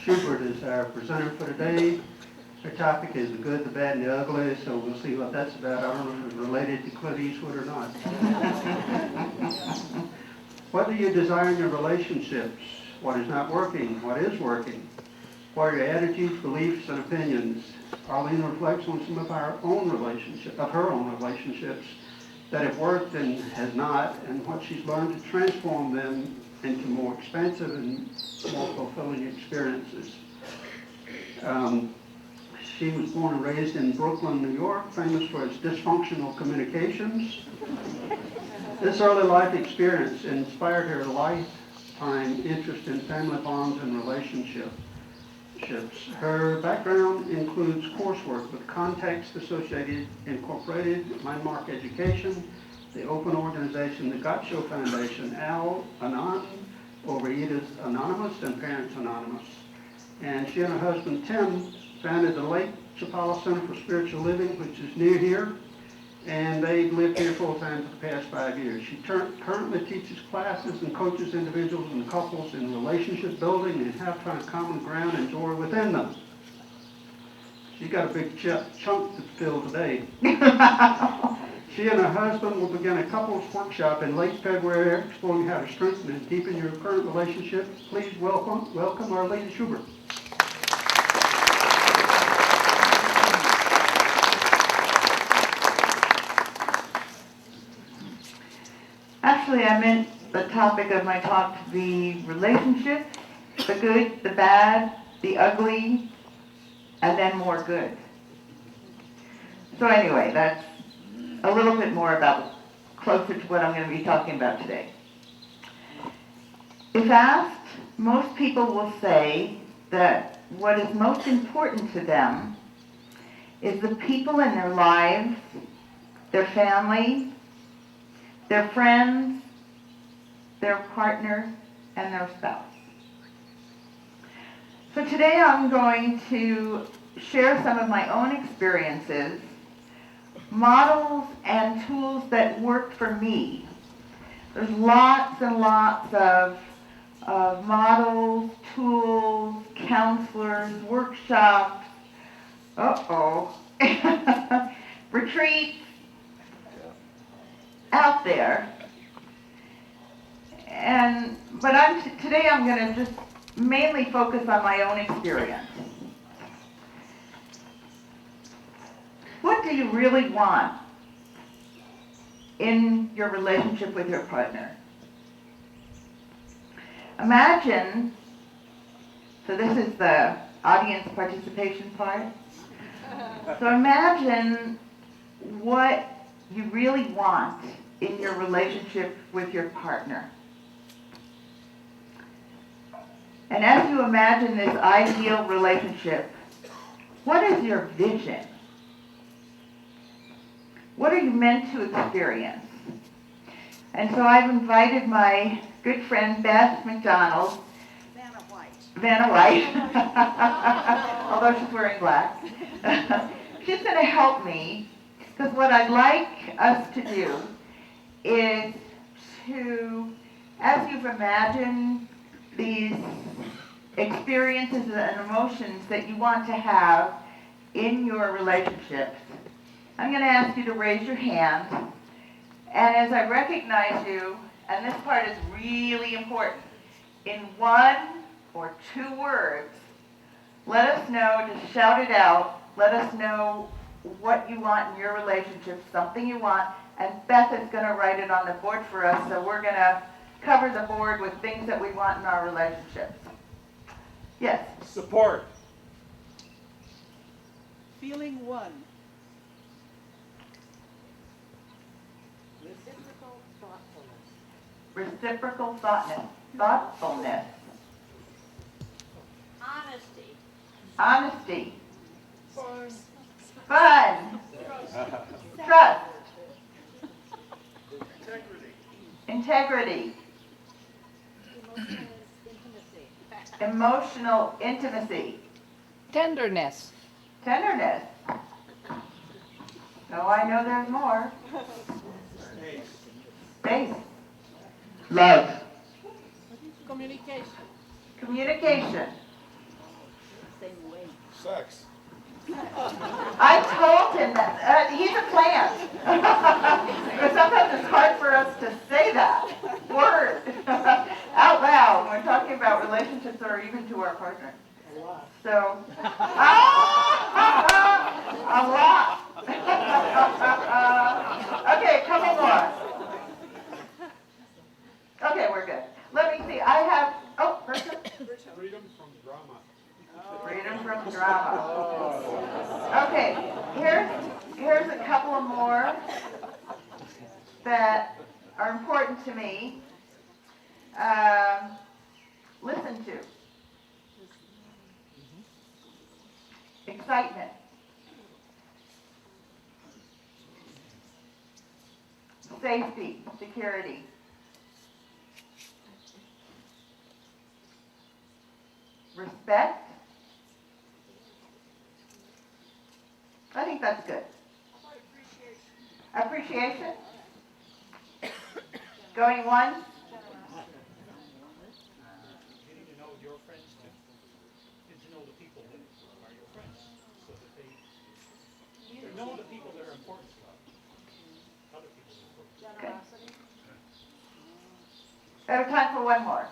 Schubert is our presenter for today. Her topic is the good, the bad, and the ugly, so we'll see what that's about. I don't know if it's related to Clint Eastwood or not. What do you desire in your relationships? What is not working? What is working? What are your attitudes, beliefs, and opinions? Arlene reflects on some of her own relationships that have worked and has not, and what she's learned to transform them into more expansive and more fulfilling experiences. She was born and raised in Brooklyn, New York, famous for its dysfunctional communications. This early life experience inspired her lifetime interest in family bonds and relationships. Her background includes coursework with Context Associated Incorporated, Landmark Education, the open organization, the Got Show Foundation, Al-Anon, Overeaters Anonymous, and Parents Anonymous. And she and her husband, Tim, founded the Lake Chapala Center for Spiritual Living, which is near here, and they've lived here full-time for the past 5 years. She currently teaches classes and coaches individuals and couples in relationship building and how to find common ground and joy within them. She's got a big chunk to fill today. She and her husband will begin a couples workshop in late February exploring how to strengthen and deepen your current relationship. Please welcome Arlene Schubert. Actually, I meant the topic of my talk to be relationships, the good, the bad, the ugly, and then more good. So anyway, that's a little bit more about, closer to what I'm going to be talking about today. If asked, most people will say that what is most important to them is the people in their lives, their family, their friends, their partner, and their spouse. So today I'm going to share some of my own experiences, models and tools that worked for me. There's lots and lots of models, tools, counselors, workshops, retreats out there. But today I'm going to just mainly focus on my own experience. What do you really want in your relationship with your partner? Imagine, so this is the audience participation part. So imagine what you really want in your relationship with your partner. And as you imagine this ideal relationship, what is your vision? What are you meant to experience? And so I've invited my good friend Beth McDonald, Vanna White, although she's wearing black. She's going to help me, because what I'd like us to do is to, as you've imagined these experiences and emotions that you want to have in your relationships, I'm going to ask you to raise your hand, and as I recognize you, and this part is really important, in 1 or 2 words, let us know, just shout it out, let us know what you want in your relationship, something you want, and Beth is going to write it on the board for us, so we're going to cover the board with things that we want in our relationships. Yes? Support. Feeling one. Reciprocal thoughtfulness. Honesty. Fun. Trust. Integrity. Emotional intimacy. Tenderness. Tenderness. Oh, I know there's more. Space. Love. Communication. Communication. Sex. I told him that he's a plant. Because sometimes it's hard for us to say that word out loud when we're talking about relationships or even to our partner. So, a lot. Okay, a couple more. Okay, we're good. Let me see. I have, person? Freedom from drama. Freedom from drama. Okay, here's a couple of more that are important to me. Listen to. Excitement. Safety, security. Respect. I think that's good. Appreciation. Going once. Getting to know your friends too. Get to know the people that are your friends, so that they know the people that are important to other people that are important. Okay. I have time for one more.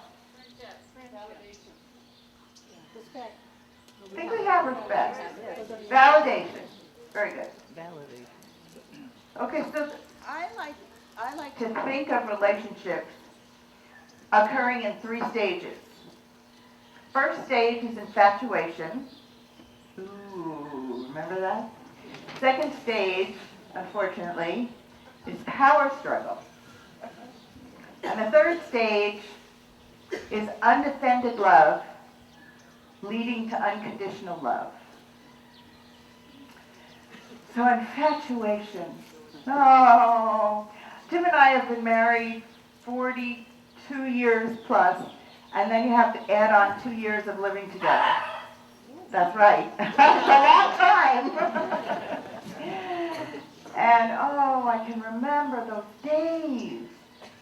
I think we have respect. Validation. Very good. Okay, so I like to think of relationships occurring in 3 stages. First stage is infatuation. Ooh, remember that? Second stage, unfortunately, is power struggle. And the third stage is undefended love leading to unconditional love. So infatuation. Oh, Tim and I have been married 42 years plus, and then you have to add on 2 years of living together. That's right. A long time. And I can remember those days.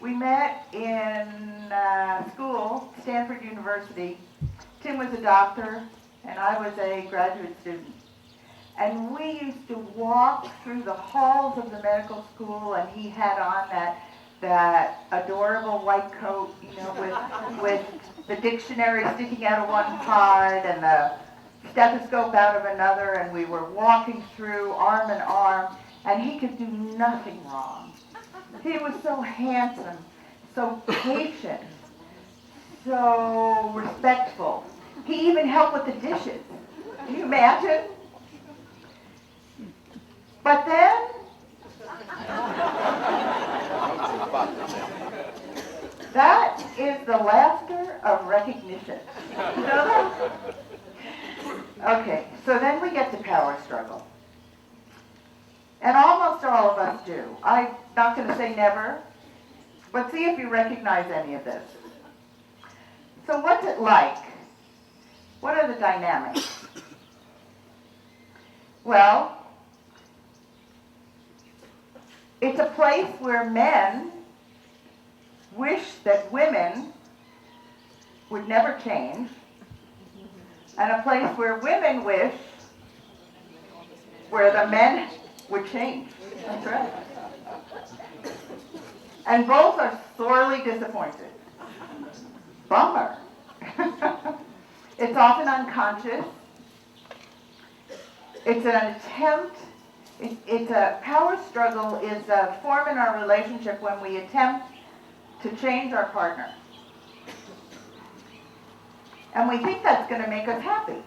We met in school, Stanford University. Tim was a doctor, and I was a graduate student. And we used to walk through the halls of the medical school, and he had on that adorable white coat, with the dictionary sticking out of one part and the stethoscope out of another, and we were walking through arm in arm, and he could do nothing wrong. He was so handsome, so patient, so respectful. He even helped with the dishes. Can you imagine? But then, that is the laughter of recognition. You know that? Okay, so then we get to power struggle. And almost all of us do. I'm not going to say never, but see if you recognize any of this. So what's it like? What are the dynamics? Well, it's a place where men wish that women would never change, and a place where women wish where the men would change. That's right. And both are sorely disappointed. Bummer. It's often unconscious. It's an attempt. It's a power struggle is a form in our relationship when we attempt to change our partner. And we think that's going to make us happy.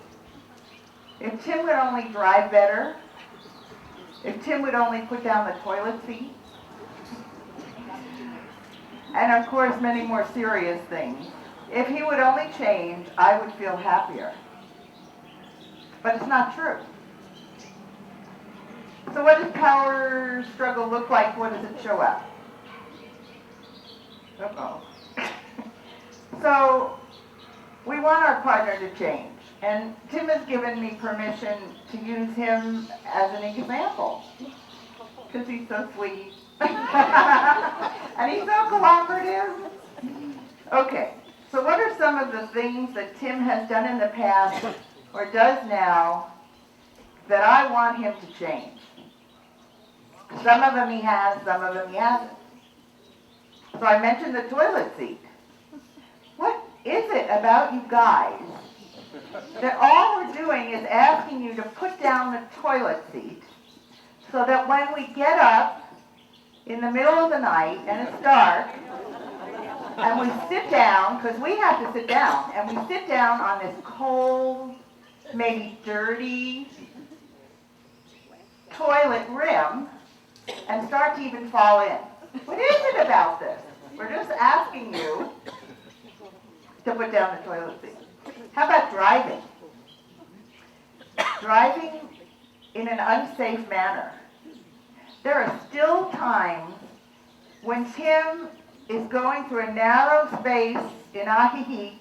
If Tim would only drive better, if Tim would only put down the toilet seat, and of course many more serious things. If he would only change, I would feel happier. But it's not true. So what does power struggle look like? What does it show up? Uh-oh. So we want our partner to change. And Tim has given me permission to use him as an example. Because he's so sweet. And he's so cooperative. Okay, so what are some of the things that Tim has done in the past or does now that I want him to change. Some of them he has, some of them he hasn't. So I mentioned the toilet seat. What is it about you guys that all we're doing is asking you to put down the toilet seat so that when we get up in the middle of the night and it's dark and we sit down, because we have to sit down, and we sit down on this cold, maybe dirty toilet rim and start to even fall in. What is it about this? We're just asking you to put down the toilet seat. How about driving? Driving in an unsafe manner. There are still times when Tim is going through a narrow space in Ajijic,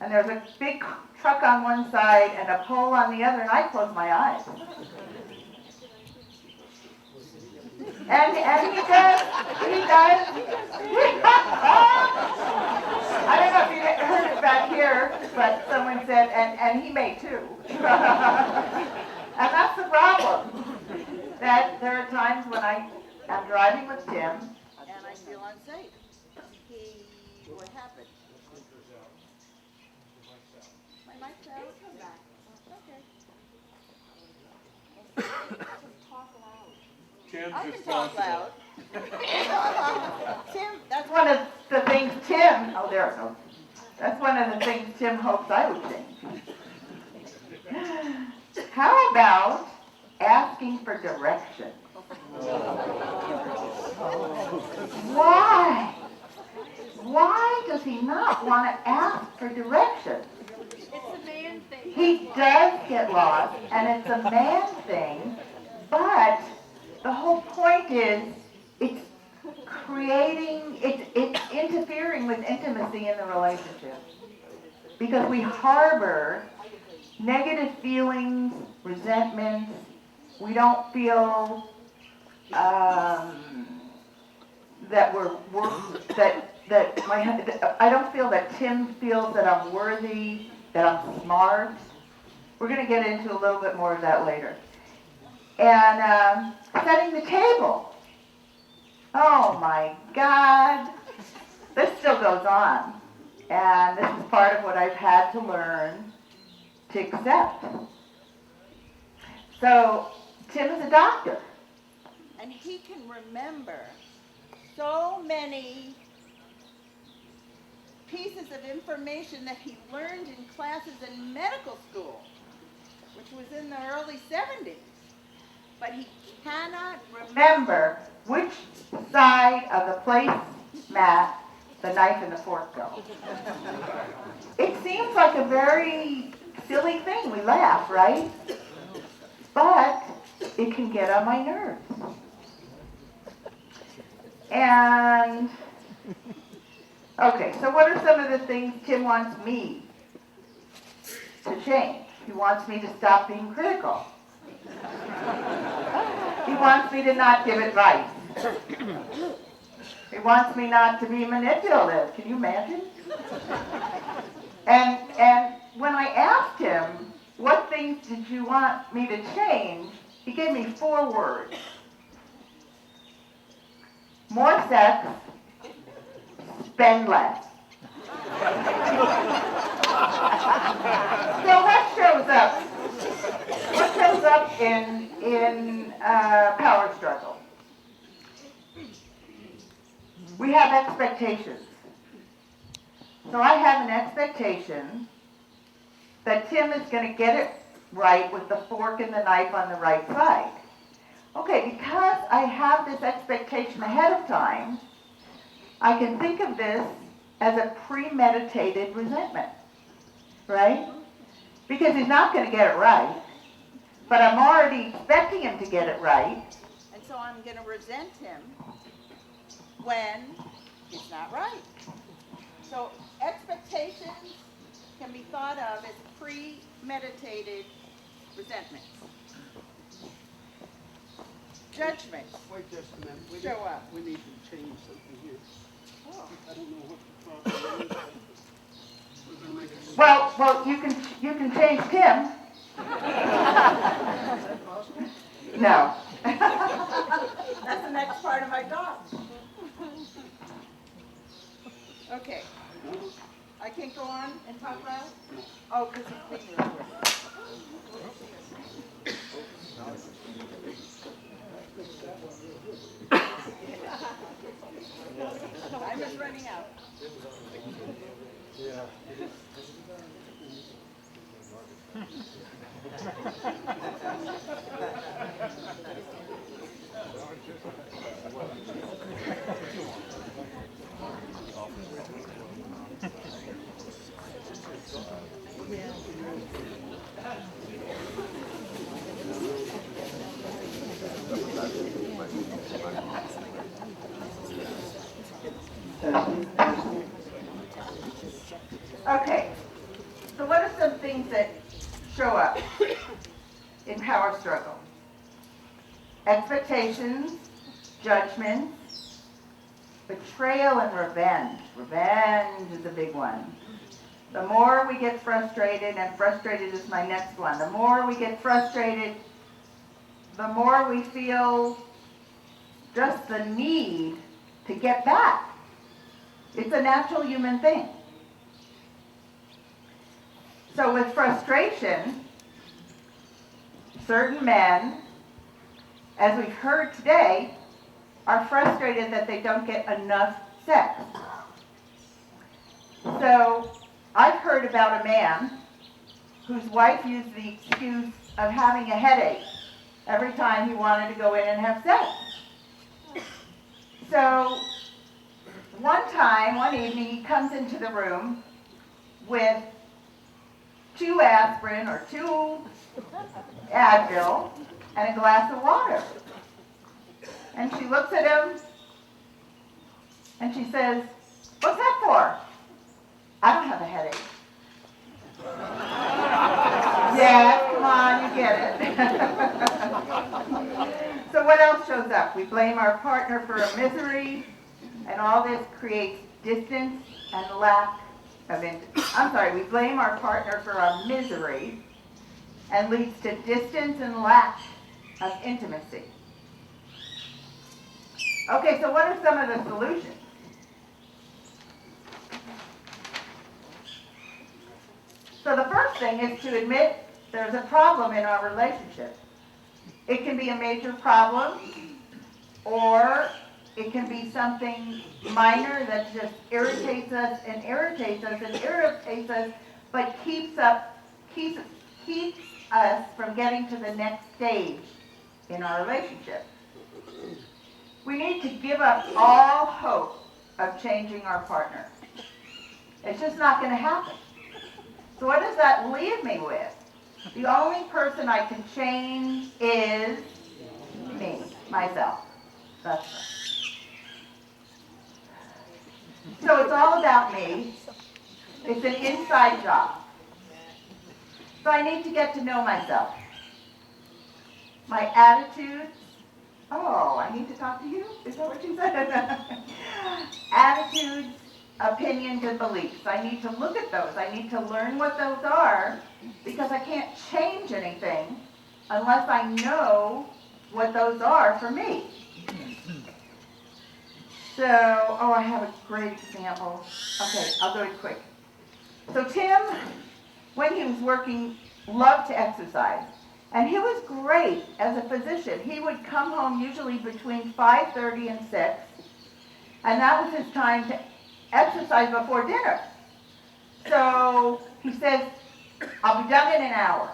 and there's a big truck on one side and a pole on the other, and I close my eyes. And he does. I don't know if you heard it back here, but someone said, and he may too. And that's the problem. That there are times when I am driving with Tim, And I feel unsafe. What happened? My mic's out. Come back. Okay. Tim I can just talk wants to- loud. Tim, that's one of the things Tim, oh there it goes. That's one of the things Tim hopes I would change. How about asking for direction? Why? Why does he not want to ask for direction? It's a man thing. He does get lost, and it's a man thing, but the whole point is it's interfering with intimacy in the relationship. Because we harbor negative feelings, resentments. We don't feel that I don't feel that Tim feels that I'm worthy, that I'm smart. We're going to get into a little bit more of that later. And setting the table. Oh my God. This still goes on. And this is part of what I've had to learn to accept. So, Tim is a doctor. and he can remember so many pieces of information that he learned in classes in medical school, which was in the early 70s. But he cannot remember Which side of the placemat the knife and the fork go. It seems like a very silly thing. We laugh, right? But it can get on my nerves. And, okay, so what are some of the things Tim wants me to change? He wants me to stop being critical. He wants me to not give advice. He wants me not to be manipulative. Can you imagine? And when I asked him, what things did you want me to change, he gave me 4 words. More sex, spend less. So what shows up? What shows up in power struggle? We have expectations. So I have an expectation that Tim is going to get it right with the fork and the knife on the right side. Okay, because I have this expectation ahead of time, I can think of this as a premeditated resentment, right? Because he's not going to get it right, but I'm already expecting him to get it right. and so I'm going to resent him when it's not right. So expectations can be thought of as premeditated resentment. Judgment. Wait just a minute. Show up. We need to change something here. Oh. I don't know what the problem is. We're gonna make it. Well, you can change Tim. No. That's the next part of my job. Okay. I can't go on and talk loud? Oh, because he's being recorded. Time is running out. Okay, so what are some things that show up in power struggle? Expectations, judgments, betrayal, and revenge. Revenge is a big one. The more we get frustrated, and frustrated is my next one, the more we get frustrated, the more we feel just the need to get back. It's a natural human thing. So with frustration, certain men, as we've heard today, are frustrated that they don't get enough sex. So I've heard about a man whose wife used the excuse of having a headache every time he wanted to go in and have sex. So one evening, he comes into the room with 2 aspirin or 2 Advil and a glass of water. And she looks at him and she says, "What's that for?" "I don't have a headache." Yes, come on, you get it. So what else shows up? We blame our partner for a misery, and all this creates distance and lack of we blame our partner for a misery and leads to distance and lack of intimacy. Okay, so what are some of the solutions? So the first thing is to admit there's a problem in our relationship. It can be a major problem, or it can be something minor that just irritates us and irritates us and irritates us, but keeps us from getting to the next stage in our relationship. We need to give up all hope of changing our partner. It's just not going to happen. So what does that leave me with? The only person I can change is me, myself. That's right. So it's all about me. It's an inside job. So I need to get to know myself. My attitudes. Oh, I need to talk to you? Is that what you said? Attitudes, opinions, and beliefs. I need to look at those. I need to learn what those are, because I can't change anything unless I know what those are for me. So, I have a great example. Okay, I'll go it quick. So Tim, when he was working, loved to exercise. And he was great as a physician. He would come home usually between 5:30 and 6. And that was his time to exercise before dinner. So he says, "I'll be done in an hour."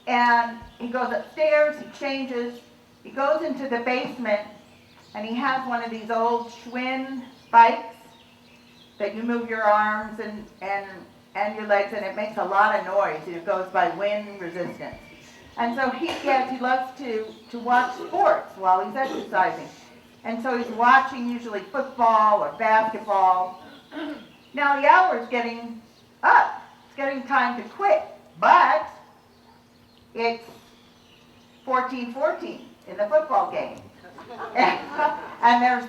And he goes upstairs, he changes, he goes into the basement, and he has one of these old Schwinn bikes that you move your arms and your legs, and it makes a lot of noise. It goes by wind resistance. And so he loves to watch sports while he's exercising. And so he's watching usually football or basketball. Now the hour is getting up. It's getting time to quit. But it's 14-14 in the football game. And there's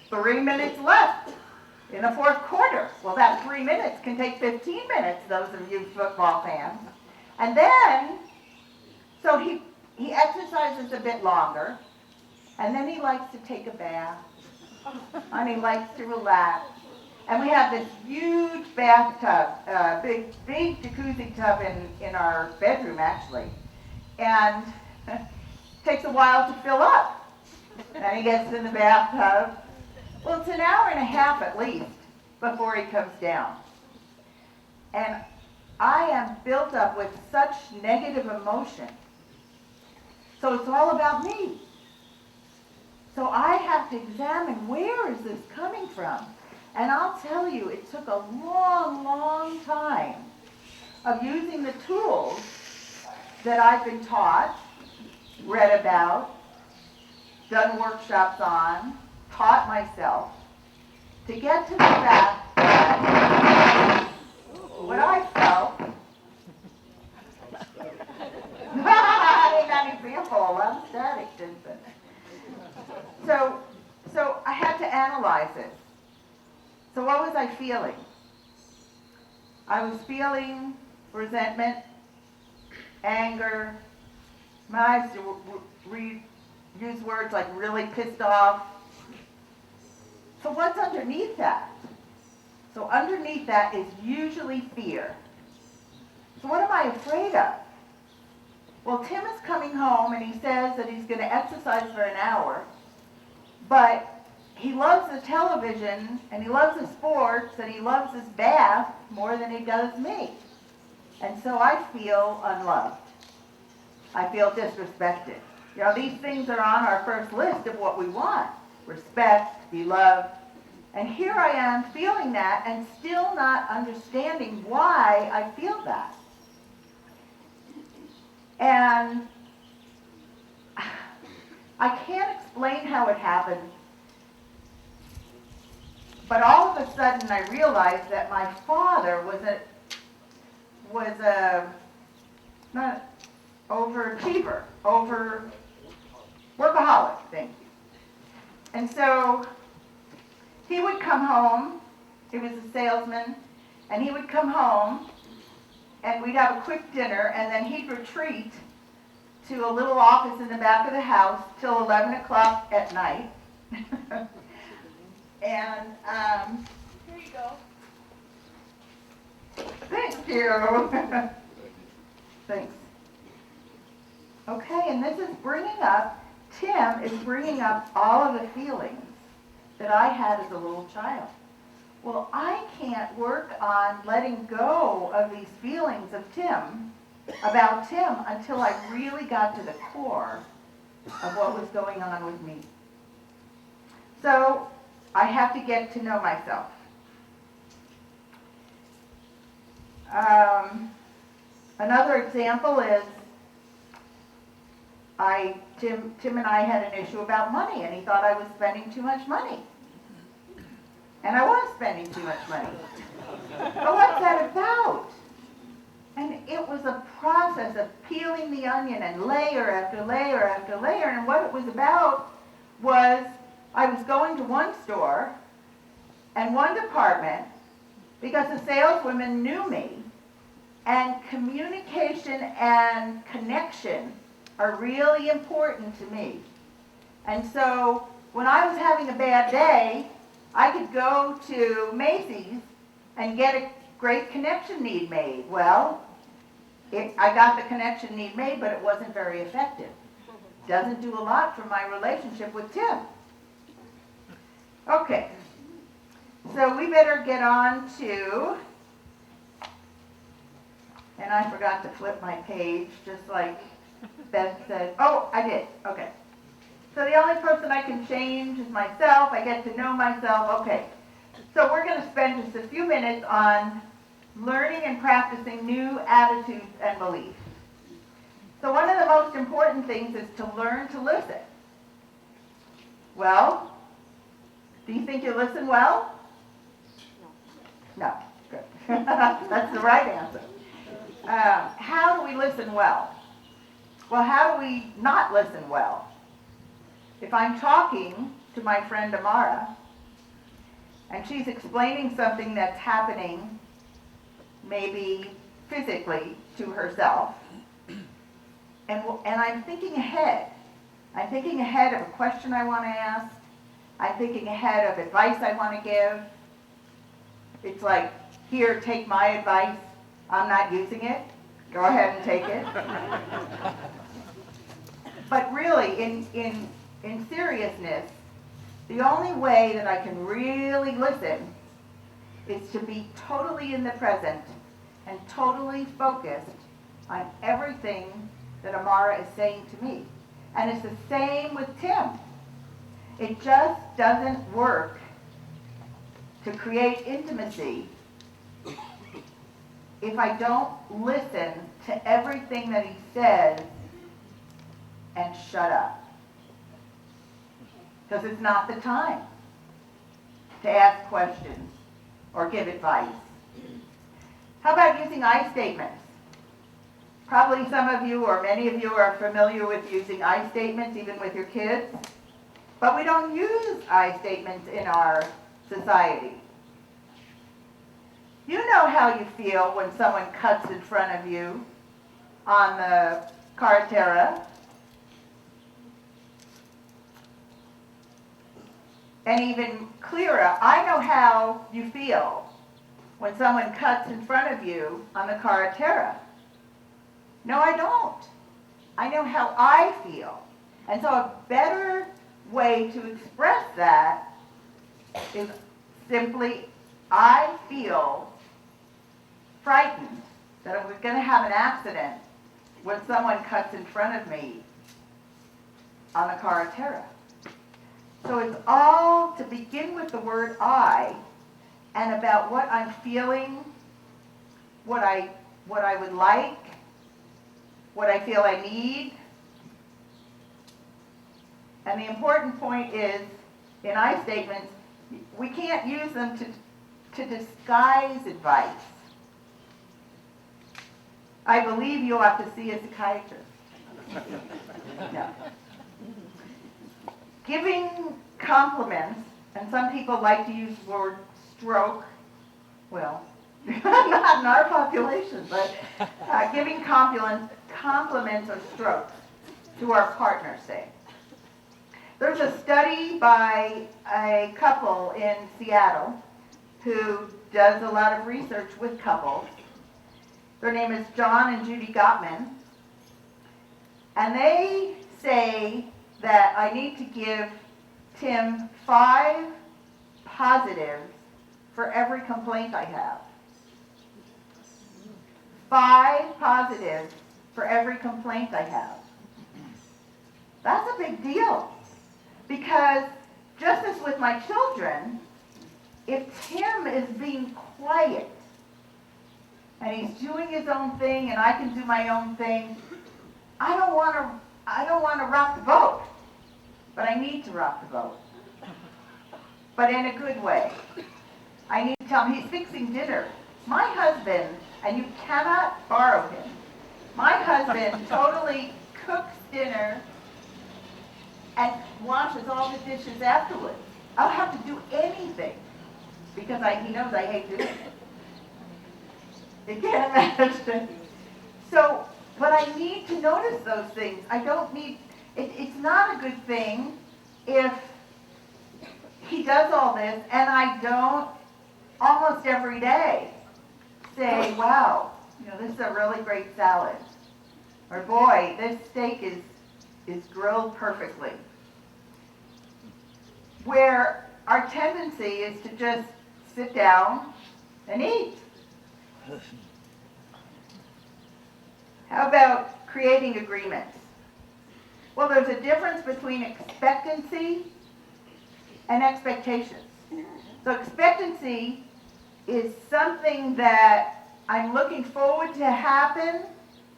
3 minutes left in the fourth quarter. Well, that 3 minutes can take 15 minutes, those of you football fans. And then So he exercises a bit longer, and then he likes to take a bath, and he likes to relax. And we have this huge bathtub, big jacuzzi tub in our bedroom, actually. And it takes a while to fill up. And he gets in the bathtub. Well, it's an hour and a half at least before he comes down. And I am built up with such negative emotion. So it's all about me. So I have to examine, where is this coming from? And I'll tell you, it took a long, long time of using the tools that I've been taught, read about, done workshops on, taught myself, to get to the fact that what I felt, I ain't got an example, I'm static, Vincent. So I had to analyze it. So what was I feeling? I was feeling resentment, anger. I used to use words like really pissed off. So what's underneath that? So underneath that is usually fear. So what am I afraid of? Well, Tim is coming home and he says that he's going to exercise for an hour, but he loves the television, and he loves the sports, and he loves his bath more than he does me. And so I feel unloved. I feel disrespected. You know, these things are on our first list of what we want. Respect, be loved. And here I am feeling that and still not understanding why I feel that. And I can't explain how it happened. But all of a sudden I realized that my father was a not overachiever, workaholic, thank you. And so he would come home, he was a salesman, and he would come home and we'd have a quick dinner, and then he'd retreat to a little office in the back of the house till 11 o'clock at night. And here you go. Thank you. Thanks. Okay, and this is Tim is bringing up all of the feelings that I had as a little child. Well, I can't work on letting go of these feelings about Tim, until I really got to the core of what was going on with me. So I have to get to know myself. Another example is Tim and I had an issue about money, and he thought I was spending too much money. And I was spending too much money. But what's that about? And it was a process of peeling the onion and layer after layer after layer. And what it was about was I was going to one store and one department because the saleswomen knew me, and communication and connection are really important to me. And so when I was having a bad day, I could go to Macy's and get a great connection need made. Well, I got the connection need made, but it wasn't very effective. Doesn't do a lot for my relationship with Tim. Okay, so we better get on to, and I forgot to flip my page, just like Beth said. Oh, I did, okay. So the only person I can change is myself. I get to know myself. Okay, so we're going to spend just a few minutes on learning and practicing new attitudes and beliefs. So one of the most important things is to learn to listen. Well, do you think you listen well? No. Good. That's the right answer. How do we listen well? Well, how do we not listen well? If I'm talking to my friend Amara, and she's explaining something that's happening, maybe physically, to herself, and I'm thinking ahead. I'm thinking ahead of a question I want to ask. I'm thinking ahead of advice I want to give. It's like, here, take my advice. I'm not using it. Go ahead and take it. But really, in seriousness, the only way that I can really listen is to be totally in the present and totally focused on everything that Amara is saying to me. And it's the same with Tim. It just doesn't work to create intimacy if I don't listen to everything that he says and shut up. Because it's not the time to ask questions or give advice. How about using I statements? Probably some of you or many of you are familiar with using I statements, even with your kids. But we don't use I statements in our society. You know how you feel when someone cuts in front of you on the carretera. And even clearer, I know how you feel when someone cuts in front of you on the carretera. No, I don't. I know how I feel. And so a better way to express that is simply, I feel frightened that I'm going to have an accident when someone cuts in front of me on the carretera. So it's all to begin with the word I and about what I'm feeling, what I would like, what I feel I need. And the important point is, in I statements, we can't use them to disguise advice. I believe you ought to see a psychiatrist. No. Giving compliments, and some people like to use the word stroke, well, not in our population, but giving compliments or strokes to our partner, say. There's a study by a couple in Seattle who does a lot of research with couples. Their name is John and Judy Gottman. And they say that I need to give Tim 5 positives for every complaint I have. 5 positives for every complaint I have. That's a big deal. Because just as with my children, if Tim is being quiet and he's doing his own thing and I can do my own thing, I don't want to rock the boat, but I need to rock the boat. But in a good way. I need to tell him he's fixing dinner. My husband, and you cannot borrow him, my husband totally cooks dinner and washes all the dishes afterwards. I'll have to do anything because he knows I hate doing it. You can't imagine. So, but I need to notice those things. I don't need, it's not a good thing if he does all this and I don't almost every day say, wow, this is a really great salad. Or boy, this steak is grilled perfectly. Where our tendency is to just sit down and eat. How about creating agreements? Well, there's a difference between expectancy and expectations. So expectancy is something that I'm looking forward to happen,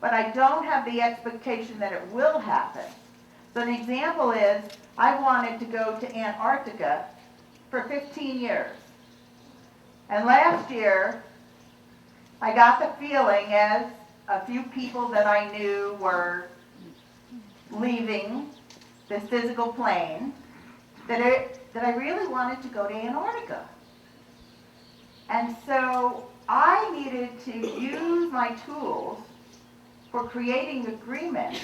but I don't have the expectation that it will happen. So an example is, I wanted to go to Antarctica for 15 years. And last year, I got the feeling, as a few people that I knew were leaving this physical plane, that I really wanted to go to Antarctica. And so I needed to use my tools for creating agreements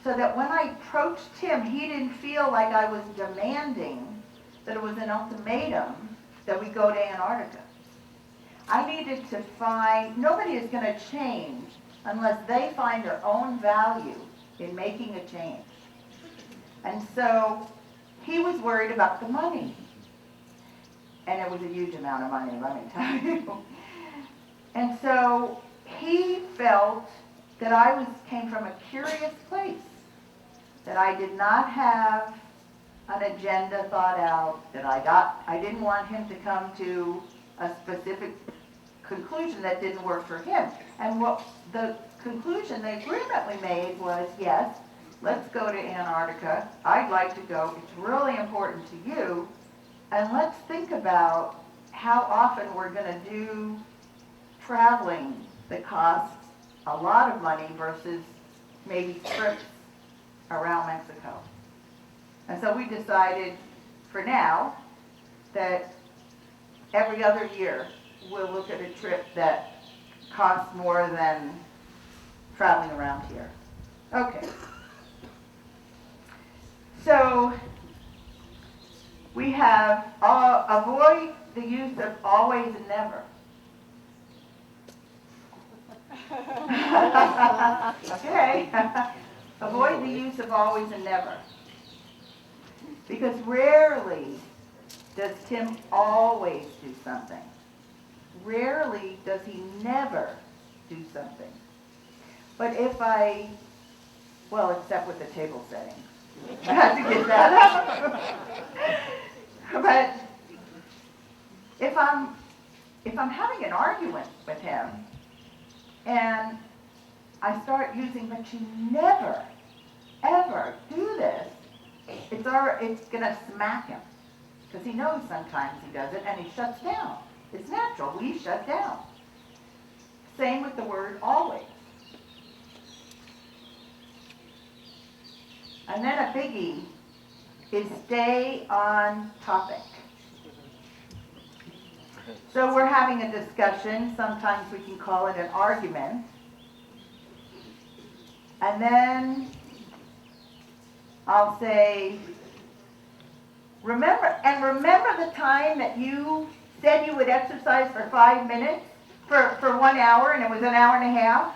so that when I approached him, he didn't feel like I was demanding that it was an ultimatum that we go to Antarctica. I needed to find, nobody is going to change unless they find their own value in making a change. And so he was worried about the money. And it was a huge amount of money, let me tell you. And so he felt that I came from a curious place, that I did not have an agenda thought out, that I didn't want him to come to a specific conclusion that didn't work for him. And what the conclusion, the agreement we made was, yes, let's go to Antarctica. I'd like to go. It's really important to you. And let's think about how often we're going to do traveling that costs a lot of money versus maybe trips around Mexico. And so we decided for now that every other year we'll look at a trip that costs more than traveling around here. Okay. So we have avoid the use of always and never. Okay. Avoid the use of always and never. Because rarely does Tim always do something. Rarely does he never do something. But if well, except with the table setting. I have to get that up. But if I'm having an argument with him and I start using, but you never, ever do this, it's going to smack him. Because he knows sometimes he does it and he shuts down. It's natural. We shut down. Same with the word always. And then a biggie is stay on topic. So we're having a discussion. Sometimes we can call it an argument. And then I'll say, remember the time that you said you would exercise for 5 minutes for 1 hour and it was an hour and a half?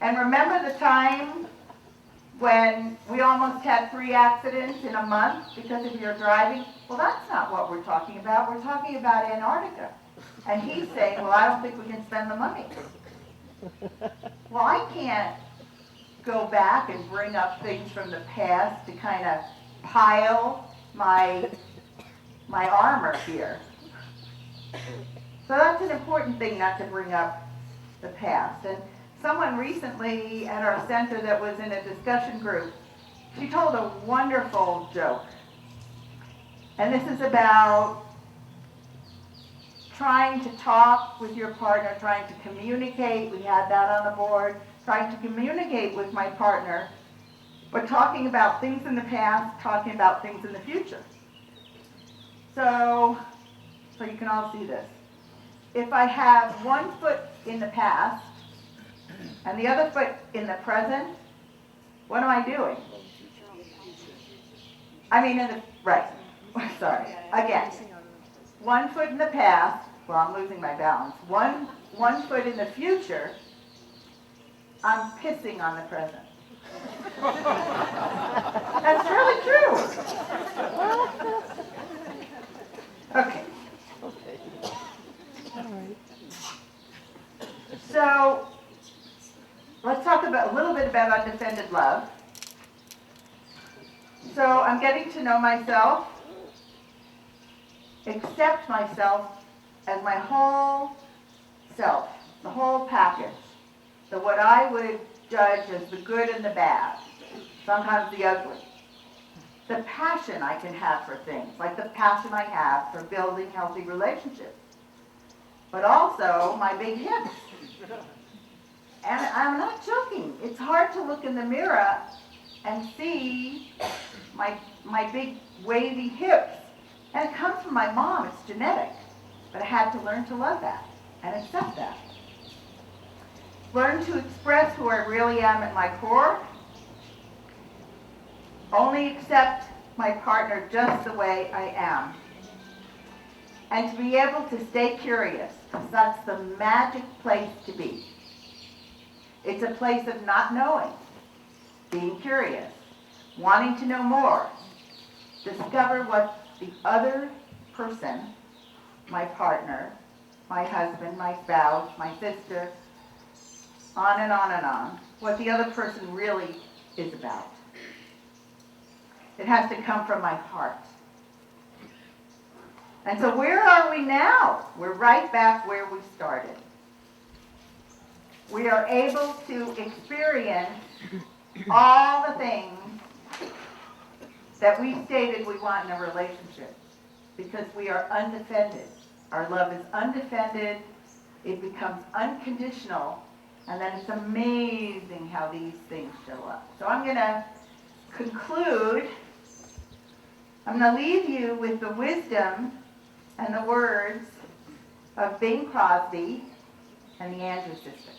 And remember the time when we almost had 3 accidents in a month because of your driving? Well, that's not what we're talking about. We're talking about Antarctica. And he's saying, well, I don't think we can spend the money. Well, I can't go back and bring up things from the past to kind of pile my armor here. So that's an important thing, not to bring up the past. And someone recently at our center that was in a discussion group, she told a wonderful joke. And this is about trying to talk with your partner, trying to communicate. We had that on the board. Trying to communicate with my partner, but talking about things in the past, talking about things in the future. So you can all see this. If I have one foot in the past and the other foot in the present, what am I doing? I mean, right. Sorry. Again, 1 foot in the past. Well, I'm losing my balance. One foot in the future. I'm pissing on the present. That's really true. Okay. So let's talk about a little bit about undefended love. So I'm getting to know myself, accept myself as my whole self, the whole package. So what I would judge as the good and the bad, sometimes the ugly. The passion I can have for things, like the passion I have for building healthy relationships. But also my big hips. And I'm not joking. It's hard to look in the mirror and see my big wavy hips. And it comes from my mom. It's genetic. But I had to learn to love that and accept that. Learn to express who I really am at my core. Only accept my partner just the way I am. And to be able to stay curious, because that's the magic place to be. It's a place of not knowing, being curious, wanting to know more. Discover what the other person, my partner, my husband, my spouse, my sister, on and on and on, what the other person really is about. It has to come from my heart. And so where are we now? We're right back where we started. We are able to experience all the things that we stated we want in a relationship because we are undefended. Our love is undefended. It becomes unconditional. And then it's amazing how these things show up. So I'm going to conclude. I'm going to leave you with the wisdom and the words of Bing Crosby and the Andrews sisters.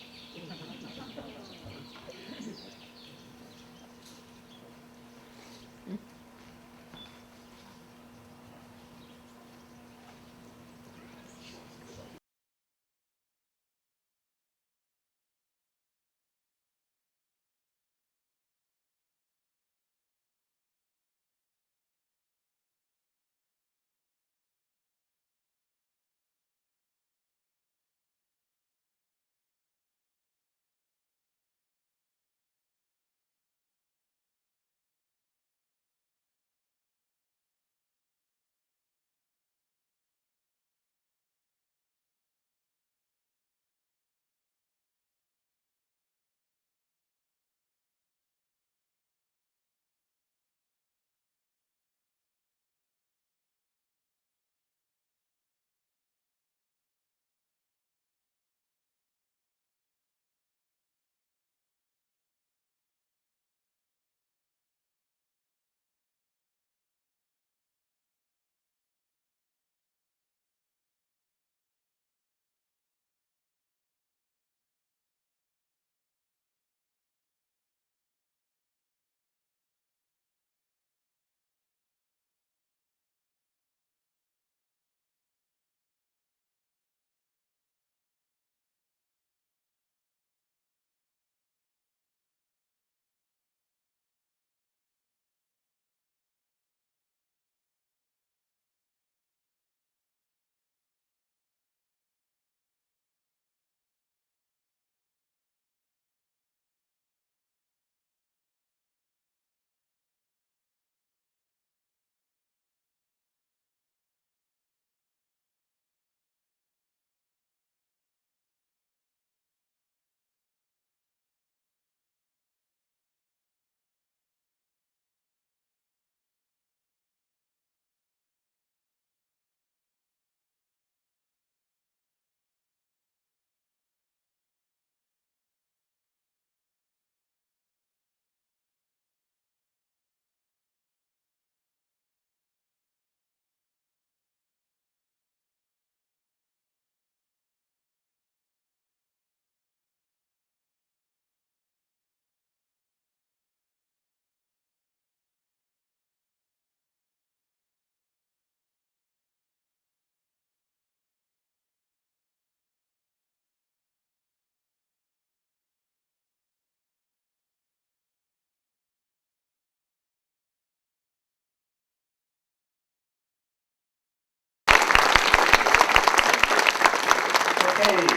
Okay,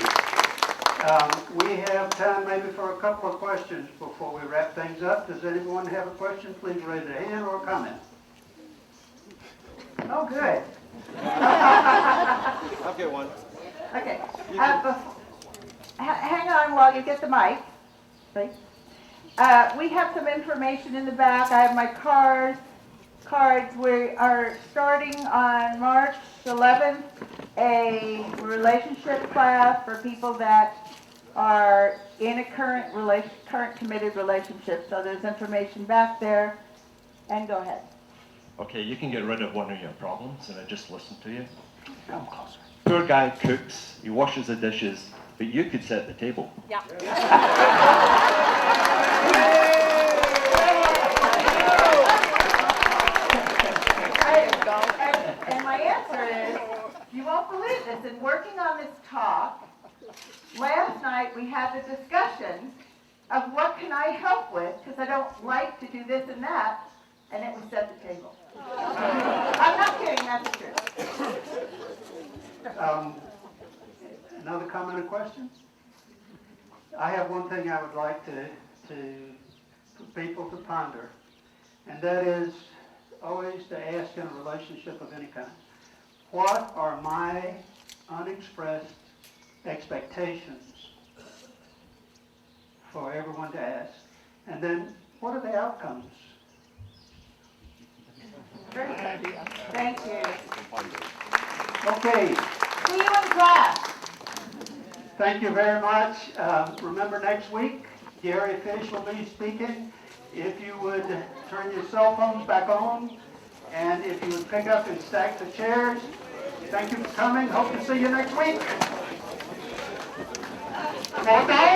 we have time maybe for a couple of questions before we wrap things up. Does anyone have a question? Please raise a hand or a comment. Oh, good. I'll get one. Okay. Hang on while you get the mic. Please. We have some information in the back. I have my cards. We are starting on March 11th a relationship class for people that are in a current committed relationship. So there's information back there. And go ahead. Okay, you can get rid of one of your problems and I just listen to you. Come closer. Poor guy cooks, he washes the dishes, but you could set the table. Yeah. And my answer is, you won't believe this, in working on this talk, last night we had the discussion of what can I help with, because I don't like to do this and that, and it was set the table. I'm not kidding, that's true. Another comment or question? I have one thing I would like to for people to ponder, and that is always to ask in a relationship of any kind, what are my unexpressed expectations for everyone to ask? And then, what are the outcomes? Very good. Thank you. Okay, See you in class. thank you very much. Remember next week, Gary Fish will be speaking. If you would turn your cell phones back on, and if you would pick up and stack the chairs. Thank you for coming. Hope to see you next week. Come on, guys.